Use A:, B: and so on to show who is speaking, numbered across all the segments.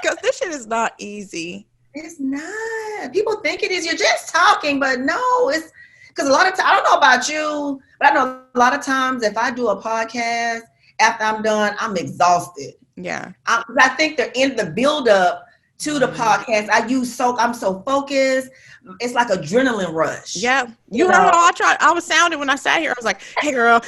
A: Because this shit is not easy.
B: It's not. People think it is. You're just talking, but no, it's because a lot of times, I don't know about you, but I know a lot of times if I do a podcast, after I'm done, I'm exhausted.
A: Yeah.
B: I think they're in the build up to the podcast. I'm so focused. It's like adrenaline rush.
A: Yeah. You heard how I was sounding when I sat here. I was like, hey girl.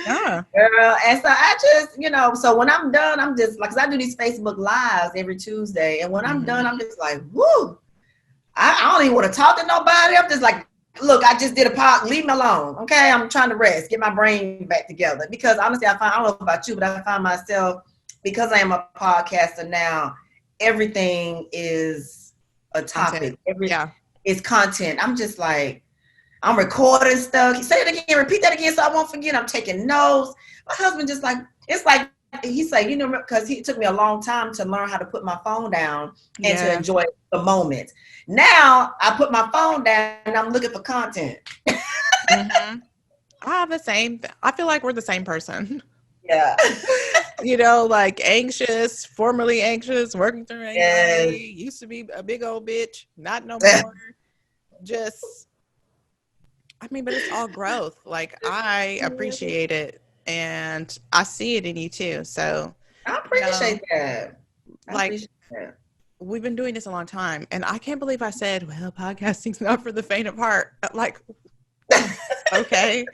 B: Yeah. Girl. And so I just, so when I'm done, I'm just like, 'cause I do these Facebook lives every Tuesday. And when I'm done, I'm just like, woo. I don't even want to talk to nobody. I'm just like, look, I just did a pod. Leave me alone. Okay. I'm trying to rest, get my brain back together. Because honestly, I don't know about you, but I find myself, because I am a podcaster now, everything is a topic. It's content. I'm just like, I'm recording stuff. Say it again, repeat that again so I won't forget. I'm taking notes. My husband just like, it's like, he said, because it took me a long time to learn how to put my phone down and to enjoy the moment. Now I put my phone down and I'm looking for content.
A: Mm-hmm. I have the same. I feel like we're the same person.
B: Yeah.
A: Like anxious, formerly anxious, working through anxiety, used to be a big old bitch, not no more. But it's all growth. Like, I appreciate it and I see it in you too. So
B: I appreciate that.
A: We've been doing this a long time and I can't believe I said, well, podcasting's not for the faint of heart. Like, okay.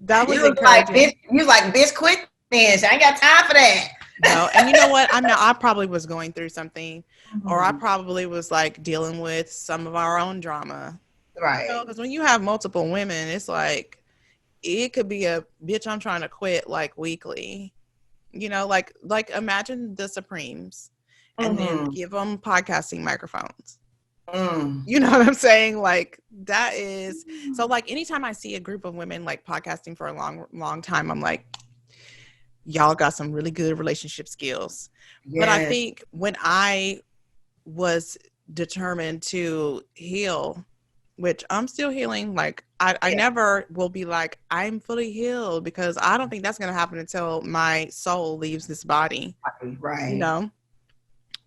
A: That was encouraging.
B: You was like, bitch, quit this. I ain't got time for that.
A: No, and you know what? I probably was going through something, or I probably was like dealing with some of our own drama.
B: Right.
A: Because when you have multiple women, it's like, it could be a bitch, I'm trying to quit like weekly. Like imagine the Supremes and then give them podcasting microphones. You know what I'm saying? Like, that is so, like, anytime I see a group of women like podcasting for a long time, I'm like, y'all got some really good relationship skills. Yes. But I think when I was determined to heal, which I'm still healing, like I never will be like, I'm fully healed, because I don't think that's going to happen until my soul leaves this body.
B: Right.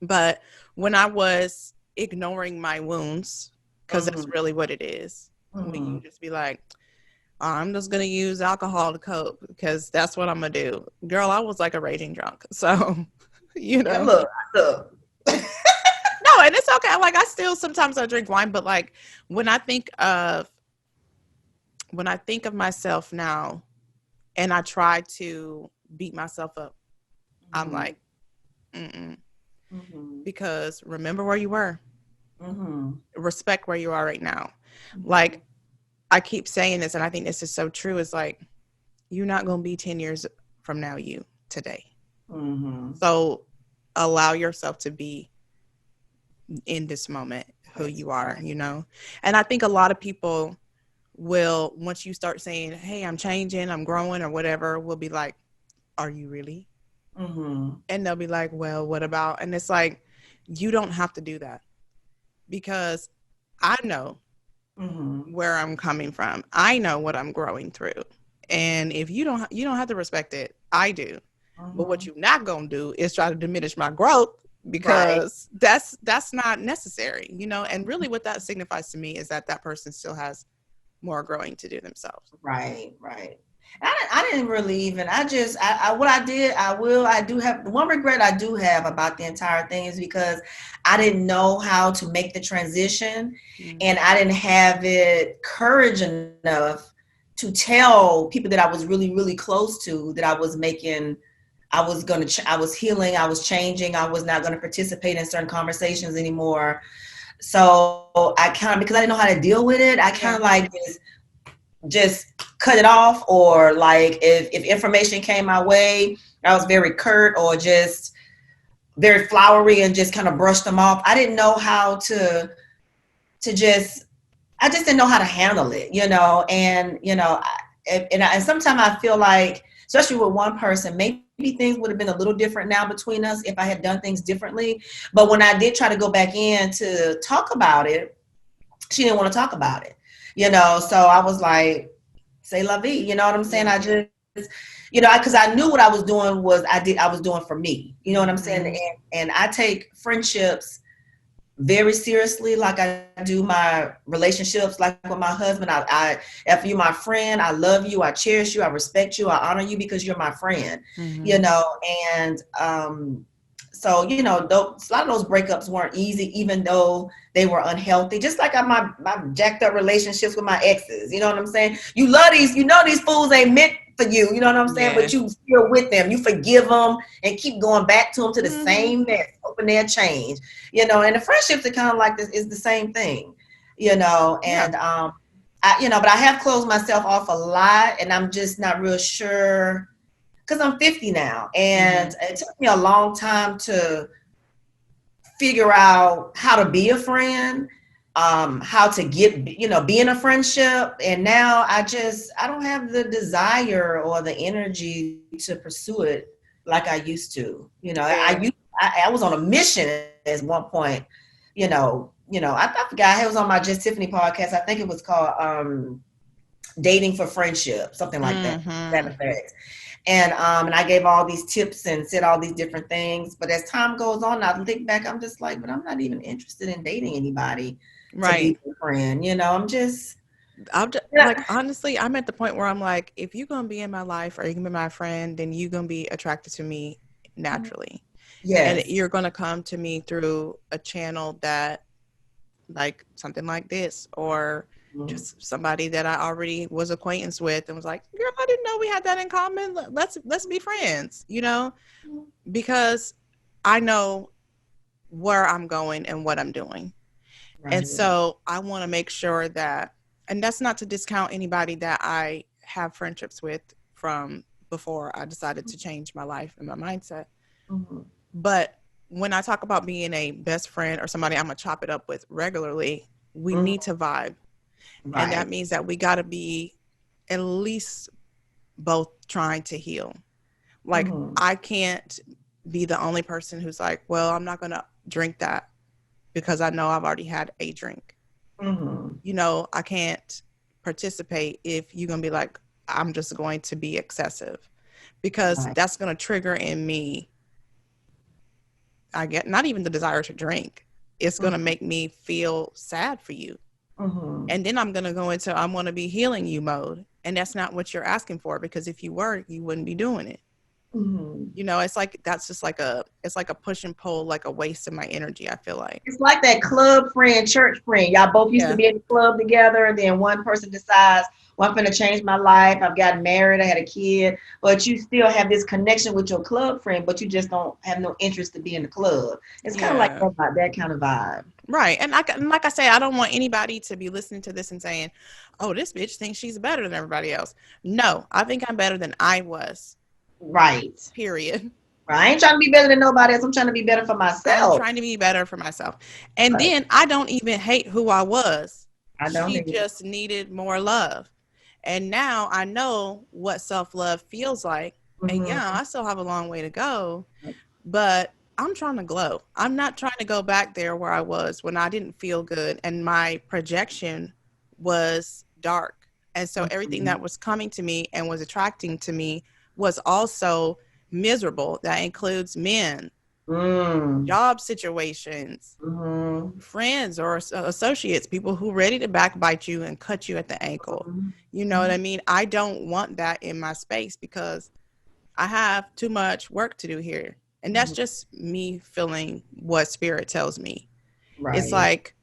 A: But when I was ignoring my wounds, because that's really what it is. When you just be like, I'm just going to use alcohol to cope because that's what I'm going to do. Girl, I was like a raging drunk. So,
B: Look.
A: No, and it's okay. Like, I still, sometimes I drink wine, but like when I think of myself now and I try to beat myself up, I'm like, because remember where you were. Respect where you are right now. Like, I keep saying this, and I think this is so true. It's like, you're not going to be 10 years from now you today. So allow yourself to be in this moment who you are, And I think a lot of people will, once you start saying, hey, I'm changing, I'm growing or whatever, will be like, are you really? And they'll be like, well, what about? And it's like, you don't have to do that, because I know where I'm coming from. I know what I'm growing through. And if you don't have to respect it. I do. But what you're not going to do is try to diminish my growth, because that's not necessary, and really what that signifies to me is that person still has more growing to do themselves.
B: Right. I didn't really even, I do have one regret I do have about the entire thing is because I didn't know how to make the transition, and I didn't have it courage enough to tell people that I was really, really close to that I was healing, I was changing, I was not going to participate in certain conversations anymore. So I because I didn't know how to deal with it, I kind of like just cut it off, or like if information came my way, I was very curt or just very flowery and just kind of brushed them off. I didn't know how I just didn't know how to handle it, and and sometimes I feel like, especially with one person, maybe things would have been a little different now between us if I had done things differently. But when I did try to go back in to talk about it, she didn't want to talk about it, so I was like, say la vie, you know what I'm saying? I just, you know, because I knew what I was doing I was doing for me. You know what I'm saying?
A: Mm-hmm.
B: And I take friendships very seriously, like I do my relationships, like with my husband. If you're my friend, I love you, I cherish you, I respect you, I honor you because you're my friend, you
A: Mm-hmm.
B: know. And so, you know, a lot of those breakups weren't easy, even though they were unhealthy. Just like my jacked up relationships with my exes. You know what I'm saying? You love these, you know, these fools ain't meant for you. You know what I'm saying?
A: Yeah.
B: But you still with them. You forgive them and keep going back to them to the
A: Mm-hmm.
B: same mess, hoping they'll change. You know, and the friendships are kind of like this is the same thing. You know,
A: Yeah.
B: and you know, but I have closed myself off a lot, and I'm just not real sure because I'm 50 now,
A: Mm-hmm.
B: and it took me a long time to figure out how to be a friend, how to get, you know, be in a friendship. And now I don't have the desire or the energy to pursue it like I used to. You know,
A: Yeah.
B: I was on a mission at one point, I forgot. I was on my Just Tiffany podcast. I think it was called Dating for Friendship, something like that. That
A: Mm-hmm.
B: effect. And I gave all these tips and said all these different things. But as time goes on, I think back, I'm just like, but I'm not even interested in dating anybody to
A: Right.
B: be a friend. You know, I'm just
A: I'm just,
B: yeah.
A: like, honestly, I'm at the point where I'm like, if you're gonna be in my life or you're gonna be my friend, then you're gonna be attracted to me naturally, and
B: Yes.
A: you're gonna come to me through a channel that, like something like this, or
B: Mm-hmm.
A: just somebody that I already was acquaintance with and was like, girl, I didn't know we had that in common. Let's be friends, you know, because I know where I'm going and what I'm doing. And
B: Right.
A: so I want to make sure that, and that's not to discount anybody that I have friendships with from before I decided to change my life and my mindset.
B: Mm-hmm.
A: But when I talk about being a best friend or somebody I'm going to chop it up with regularly, we need
B: Mm-hmm.
A: to vibe. And that
B: Right.
A: means that we got to be at least both trying to heal. Like,
B: Mm-hmm.
A: I can't be the only person who's like, well, I'm not going to drink that because I know I've already had a drink.
B: Mm-hmm.
A: You know, I can't participate if you're going to be like, I'm just going to be excessive, because
B: Right.
A: that's going to trigger in me, I get not even the desire to drink. It's going to
B: Mm-hmm.
A: make me feel sad for you.
B: Mm-hmm.
A: And then I'm going to go into, I'm going to be healing you mode. And that's not what you're asking for, because if you were, you wouldn't be doing it.
B: Mm-hmm.
A: You know, it's like, that's just like it's like a push and pull, like a waste of my energy, I feel like.
B: It's like that club friend, church friend. Y'all both used to
A: Yeah.
B: be in the club together, and then one person decides, well, I'm going to change my life. I've gotten married. I had a kid. But you still have this connection with your club friend, but you just don't have no interest to be in the club. It's kind of like
A: Yeah.
B: that kind of vibe.
A: Right. And like I say, I don't want anybody to be listening to this and saying, oh, this bitch thinks she's better than everybody else. No, I think I'm better than I was,
B: Right.
A: period.
B: I ain't trying to be better than nobody else. I'm trying to be better for
A: I'm
B: myself.
A: trying to be better for myself. And
B: Right.
A: then I don't even hate who I was.
B: I don't
A: She
B: need it.
A: just needed more love. And now I know what self love feels like. And yeah,
B: Mm-hmm.
A: I still have a long way to go, but I'm trying to glow. I'm not trying to go back there where I was when I didn't feel good and my projection was dark. And so everything
B: Mm-hmm.
A: that was coming to me and was attracting to me was also miserable. That includes men,
B: Mm.
A: job situations,
B: Mm-hmm.
A: friends or associates, people who ready to backbite you and cut you at the ankle. You know what I mean? I don't want that in my space because I have too much work to do here. And that's
B: Mm-hmm.
A: just me feeling what spirit tells me. It's
B: Right.
A: like,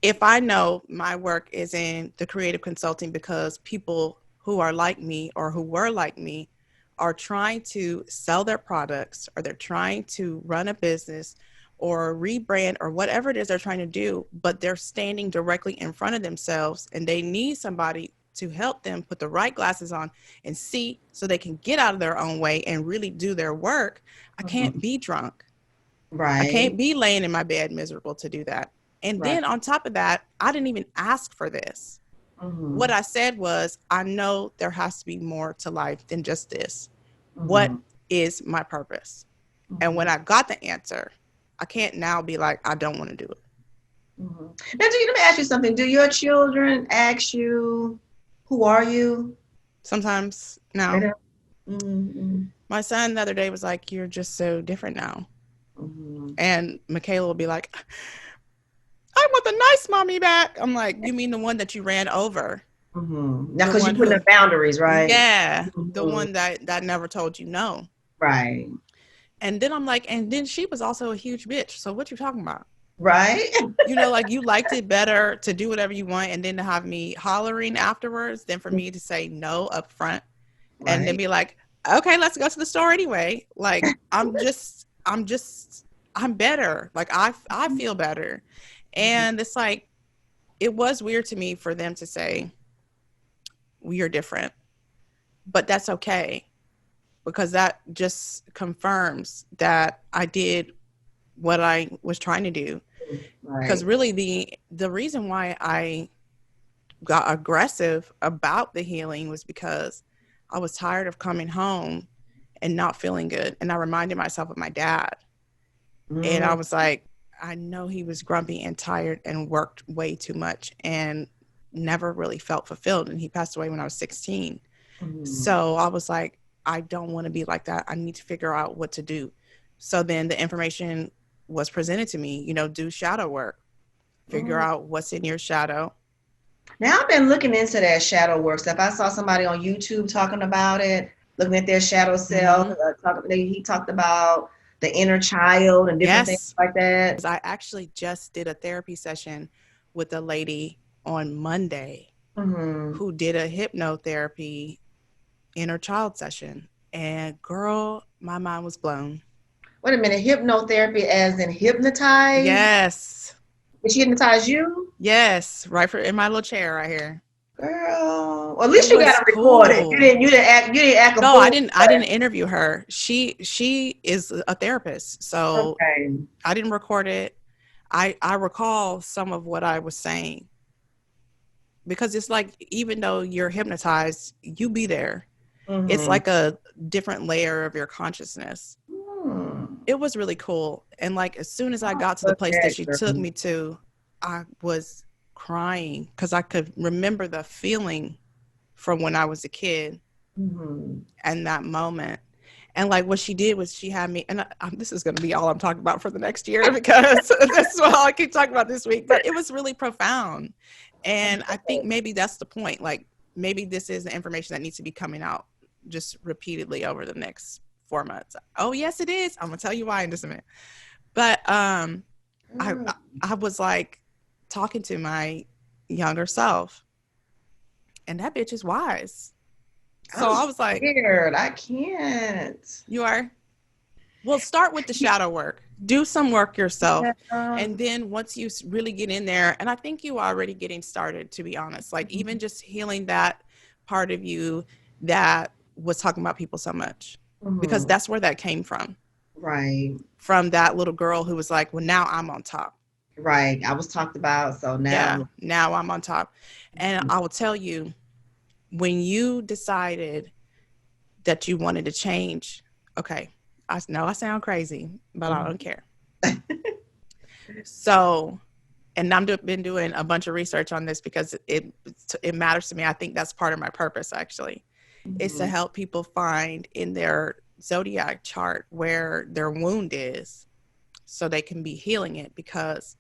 A: if I know my work is in the creative consulting because people who are like me or who were like me are trying to sell their products, or they're trying to run a business or rebrand or whatever it is they're trying to do, but they're standing directly in front of themselves and they need somebody to help them put the right glasses on and see so they can get out of their own way and really do their work. I
B: Mm-hmm.
A: can't be drunk. I
B: Right.
A: can't be laying in my bed miserable to do that. And
B: Right.
A: then on top of that, I didn't even ask for this. What
B: Mm-hmm.
A: I said was, I know there has to be more to life than just this. What
B: Mm-hmm.
A: is my purpose? And when
B: Mm-hmm.
A: I got the answer, I can't now be like, I don't want to do it.
B: Mm-hmm. Now, let me ask you something. Do your children ask you, who are you?
A: Sometimes
B: They
A: now,
B: don't? Mm-hmm.
A: My son the other day was like, "You're just so different now."
B: Mm-hmm.
A: And Michaela will be like, "I want the nice mommy back." I'm like, "You mean the one that you ran over?
B: Mm-hmm. Now,
A: The
B: because
A: one
B: you put in
A: who,
B: the boundaries, right?
A: yeah, the
B: Mm-hmm.
A: one that never told you no."
B: Right.
A: And then I'm like, and then she was also a huge bitch. So what you talking about?
B: Right.
A: You know, like you liked it better to do whatever you want and then to have me hollering afterwards than for me to say no up front and then
B: Right.
A: be like, okay, let's go to the store anyway. Like I'm better. Like I feel better. And it's like, it was weird to me for them to say, we are different, but that's okay. Because that just confirms that I did what I was trying to do. Because
B: Right.
A: really the reason why I got aggressive about the healing was because I was tired of coming home and not feeling good. And I reminded myself of my dad. And I
B: Mm-hmm.
A: was like, I know he was grumpy and tired and worked way too much and never really felt fulfilled. And he passed away when I was 16. So I was like, I don't want to be like that. I need to figure out what to do. So then the information was presented to me, do shadow work, figure
B: Mm-hmm.
A: out what's in your shadow.
B: Now I've been looking into that shadow work stuff. I saw somebody on YouTube talking about it, looking at their shadow self.
A: Mm-hmm.
B: He talked about the inner child and different things
A: Yes.
B: like that.
A: I actually just did a therapy session with a lady on Monday
B: Mm-hmm.
A: who did a hypnotherapy inner child session. And girl, my mind was blown.
B: Wait a minute, hypnotherapy as in hypnotize?
A: Yes.
B: Did she hypnotize you?
A: Yes. In my little chair right here.
B: Girl. Well, at
A: It
B: least you got
A: was
B: to record it. You
A: cool.
B: didn't act a
A: No,
B: fool.
A: I didn't interview her. She is a therapist. So
B: Okay.
A: I didn't record it. I recall some of what I was saying because it's like, even though you're hypnotized, you be there. It's
B: Mm-hmm.
A: like a different layer of your consciousness.
B: Hmm.
A: It was really cool. And like, as soon as I
B: Oh,
A: got to the
B: look
A: place that
B: at
A: she took
B: girl.
A: me to, I was crying because I could remember the feeling from when I was a kid
B: Mm-hmm.
A: and that moment. And like, what she did was she had me, and this is going to be all I'm talking about for the next year because that's all I keep talking about this week. But it was really profound. And I think maybe that's the point. Like, maybe this is the information that needs to be coming out just repeatedly over the next 4 months. Oh, yes, it is. I'm going to tell you why in just a minute. But I,
B: Mm.
A: I was like talking to my younger self, and that bitch is wise. So
B: I'm
A: I was like,
B: scared. I can't.
A: you are? Well, start with the shadow work. Do some work yourself.
B: Yeah.
A: And then once you really get in there, and I think you are already getting started, to be honest, like even just healing that part of you that was talking about people so much, because
B: Mm-hmm.
A: that's where that came
B: Right.
A: from that little girl who was like, well, now I'm on top.
B: Right. I was talked about, so
A: Yeah,
B: now.
A: now I'm on top. And I will tell you, when you decided that you wanted to change, okay, I know I sound crazy, but I don't care. So, and been doing a bunch of research on this because it matters to me. I think that's part of my purpose, actually, is to
B: Mm-hmm.
A: help people find in their zodiac chart where their wound is so they can be healing it. Because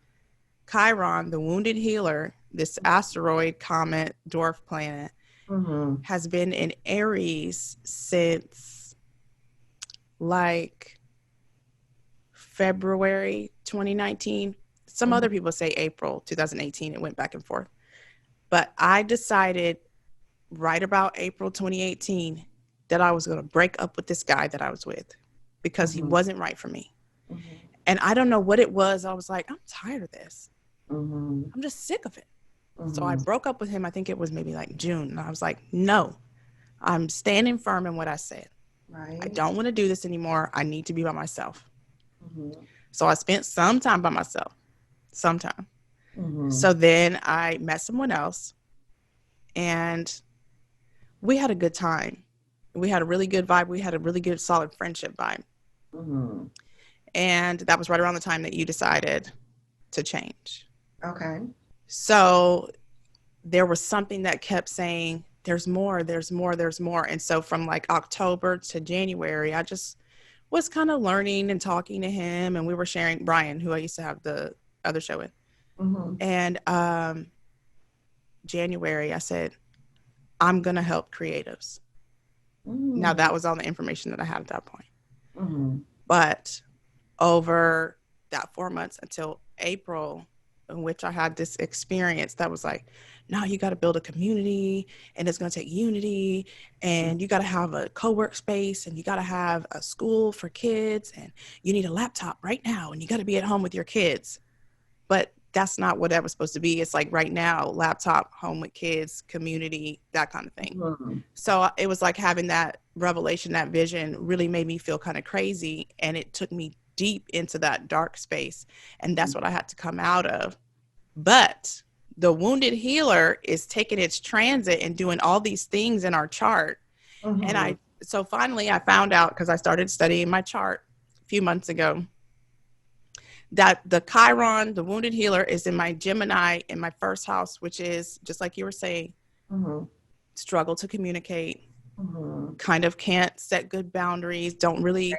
A: Chiron, the wounded healer, this asteroid, comet, dwarf planet,
B: Mm-hmm.
A: has been in Aries since like February 2019. Some
B: Mm-hmm.
A: other people say April 2018. It went back and forth. But I decided right about April 2018 that I was going to break up with this guy that I was with because he
B: Mm-hmm.
A: wasn't right for me.
B: Mm-hmm.
A: And I don't know what it was. I was like, I'm tired of this.
B: Mm-hmm.
A: I'm just sick of it. So I
B: Mm-hmm.
A: broke up with him. I think it was maybe like June. And I was like, no, I'm standing firm in what I said. I
B: Right.
A: don't want to do this anymore. I need to be by myself.
B: Mm-hmm.
A: So I spent some time by myself, sometime.
B: Mm-hmm.
A: So then I met someone else and we had a good time. We had a really good vibe. We had a really good, solid friendship vibe.
B: Mm-hmm.
A: And that was right around the time that you decided to change.
B: Okay.
A: So there was something that kept saying, there's more. And so from like October to January, I just was kind of learning and talking to him, and we were sharing Brian, who I used to have the other show with. And January, I said, I'm going to help creatives. Now, that was all the information that I had at that point. But over that 4 months until April, in which I had this experience that was like, no, you got to build a community, and it's going to take unity, and you got to have a co-work space, and you got to have a school for kids, and you need a laptop right now, and you got to be at home with your kids. But that's not what that was supposed to be. It's like right now, laptop, home with kids, community, that kind of thing. So it was like having that revelation, that vision really made me feel kind of crazy. And it took me deep into that dark space. And that's what I had to come out of. But the wounded healer is taking its transit and doing all these things in our chart. And so finally I found out, because I started studying my chart a few months ago, that the Chiron, the wounded healer, is in my Gemini in my first house, which is just like you were saying, struggle to communicate, kind of can't set good boundaries, don't really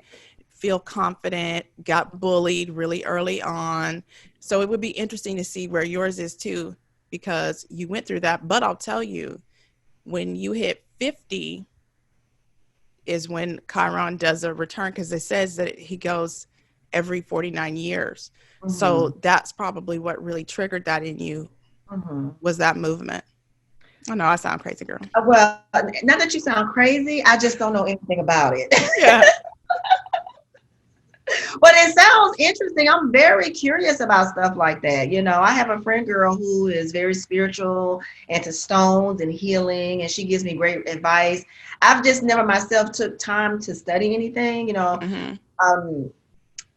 A: feel confident, got bullied really early on. So it would be interesting to see where yours is too, because you went through that. But I'll tell you, when you hit 50 is when Chiron does a return, because it says that he goes every 49 years. So that's probably what really triggered that in you, was that movement. I know I sound crazy, girl.
B: Well, not that you sound crazy, I just don't know anything about it.
A: Yeah.
B: But it sounds interesting. I'm very curious about stuff like that. You know, I have a friend girl who is very spiritual, into stones and healing, and she gives me great advice. I've just never myself took time to study anything, you know.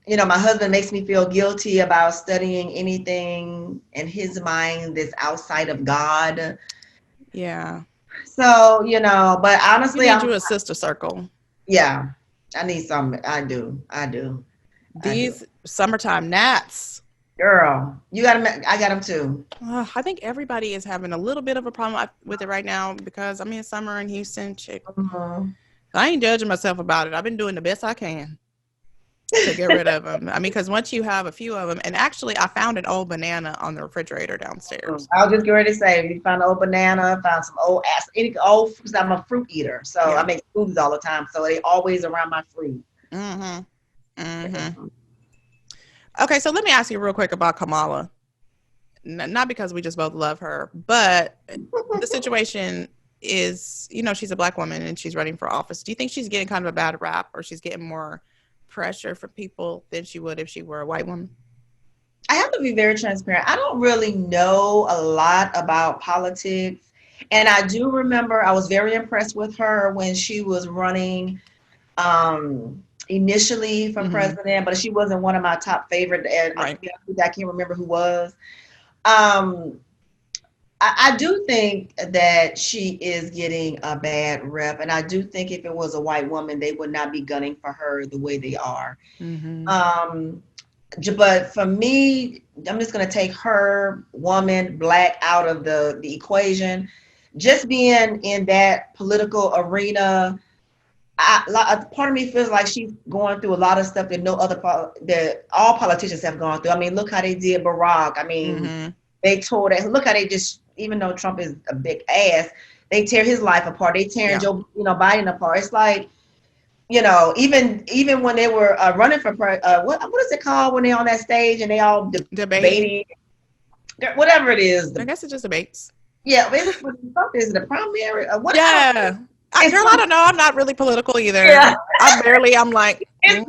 B: You know, my husband makes me feel guilty about studying anything in his mind that's outside of God.
A: Yeah.
B: So, you know, but honestly,
A: you need you a sister circle.
B: Yeah, I need some. I do.
A: These summertime gnats.
B: Girl, you got them. I got them too.
A: I think everybody is having a little bit of a problem with it right now, because I'm in summer in Houston, chick. I ain't judging myself about it. I've been doing the best I can to get rid of them. I mean, because once you have a few of them, and actually I found an old banana on the refrigerator downstairs.
B: I was just getting ready to say, you found an old banana, found some old ass, any old fruits. I'm a fruit eater, so I make smoothies all the time, so they always around my fruit.
A: Okay, so let me ask you real quick about Kamala. Not because we just both love her, but the situation is, you know, she's a Black woman and she's running for office. Do you think she's getting kind of a bad rap, or she's getting more pressure from people than she would if she were a white woman?
B: I have to be very transparent. I don't really know a lot about politics. And I do remember I was very impressed with her when she was running initially for president, but she wasn't one of my top favorite. And I can't remember who was. I do think that she is getting a bad rep, and I do think if it was a white woman, they would not be gunning for her the way they are. But for me, I'm just going to take her, woman, Black, out of the equation. Just being in that political arena, part of me feels like she's going through a lot of stuff that all politicians have gone through. I mean, look how they did Barack. I mean, they tore that. Look how they just, even though Trump is a big ass, they tear his life apart. They tear Joe, Biden apart. It's like, you know, even when they were running for what is it called when they're on that stage and they all debating, whatever it is.
A: I guess it just debates.
B: Yeah, is it the primary?
A: Girl, I don't know. I'm not really political either. Yeah. I'm like,
B: it's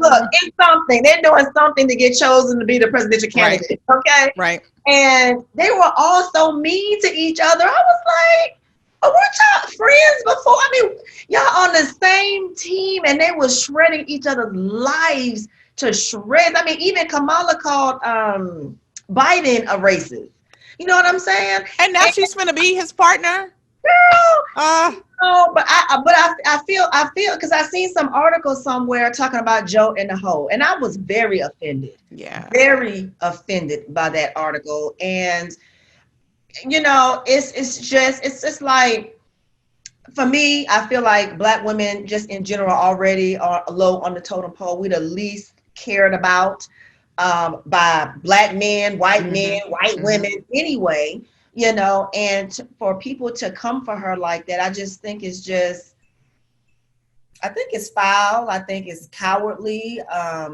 B: something. They're doing something to get chosen to be the presidential candidate. Right. Okay.
A: Right.
B: And they were all so mean to each other. I was like, weren't y'all friends before? I mean, y'all on the same team, and they were shredding each other's lives to shreds. I mean, even Kamala called Biden a racist. You know what I'm saying?
A: And now she's going to be his partner.
B: Girl. No, but I feel because I seen some article somewhere talking about Joe and the hoe, and I was very offended. Yeah. Very offended by that article. And you know, it's just like For me, I feel like Black women just in general already are low on the totem pole. We the least cared about by Black men, white women anyway, you know, and for people to come for her like that, I just think it's just, I think it's foul. I think it's cowardly. I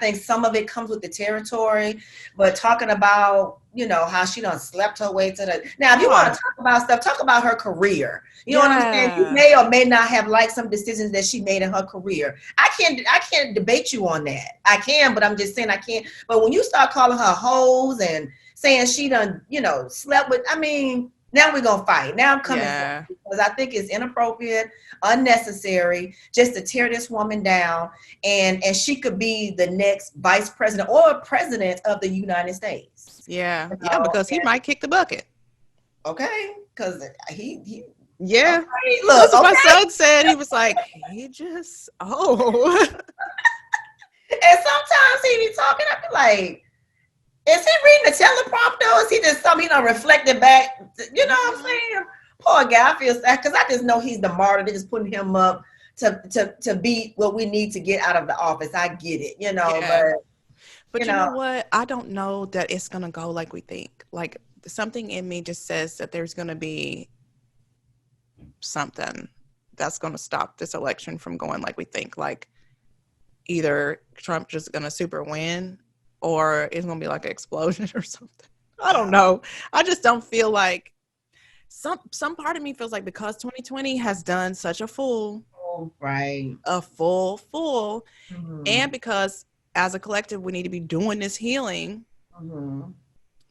B: think some of it comes with the territory, but talking about, you know, how she done slept her way to the, now, if you want to talk about stuff, talk about her career. You know what I'm saying? You may or may not have liked some decisions that she made in her career. I can't debate you on that. I can, but I'm just saying I can't. But when you start calling her hoes and saying she done, you know, slept with, I mean, now we're gonna fight. Now I'm coming for you because I think it's inappropriate, unnecessary, just to tear this woman down, and she could be the next vice president or president of the United States.
A: Yeah, you know? Yeah, because he might kick the bucket.
B: Okay, because he
A: yeah.
B: Okay, look,
A: that's what my son said. He was like, he just
B: and sometimes he be talking, I be like, is he reading the teleprompter or is he just something, you know, reflecting back? You know what I'm saying? Poor guy, I feel sad because I just know he's the martyr. They're just putting him up to be what we need to get out of the office. I get it, you know,
A: but you know what? I don't know that it's going to go like we think. Like something in me just says that there's going to be something that's going to stop this election from going like we think. Like either Trump just going to super win, or it's going to be like an explosion or something. I don't know. I just don't feel like some part of me feels like because 2020 has done such a fool,
B: right?
A: A full and because as a collective we need to be doing this healing.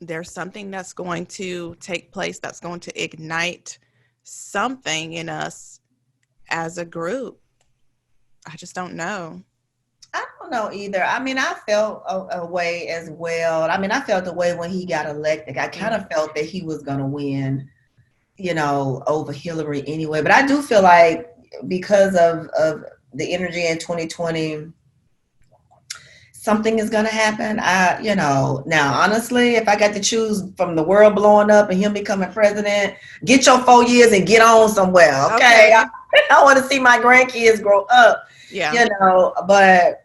A: There's something that's going to take place that's going to ignite something in us as a group. I just don't know.
B: I don't know either. I mean, I felt a way as well. I mean, I felt the way when he got elected. I kind of felt that he was going to win, you know, over Hillary anyway. But I do feel like because of the energy in 2020, something is going to happen. You know, now, honestly, if I got to choose from the world blowing up and him becoming president, get your 4 years and get on somewhere. Okay. I want to see my grandkids grow up.
A: Yeah.
B: You know, but